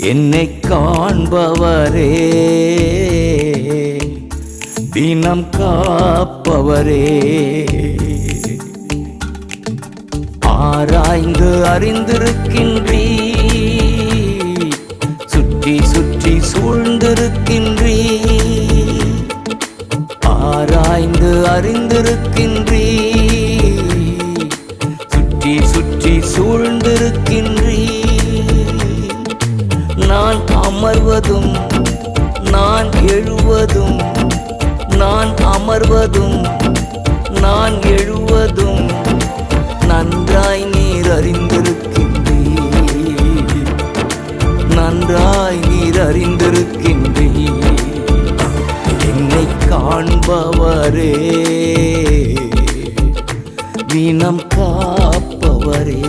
என்னை காண்பவரே, தினம் காப்பவரே, ஆராய்ந்து அறிந்திருக்கின்றீ, சுற்றி சுற்றி சூழ்ந்திருக்கின்றீ, ஆராய்ந்து அறிந்திருக்கின்றீ, சுற்றி சுற்றி சூழ்ந்திருக்கின்றீ. நான் அமர்வதும் நான் எழுவதும், நான் அமர்வதும் நான் எழுவதும் நன்றாய் நீர் அறிந்திருக்கின்றீர், நன்றாய் நீர் அறிந்திருக்கின்றீர். என்னை காண்பவரே, தினம் காப்பவரே.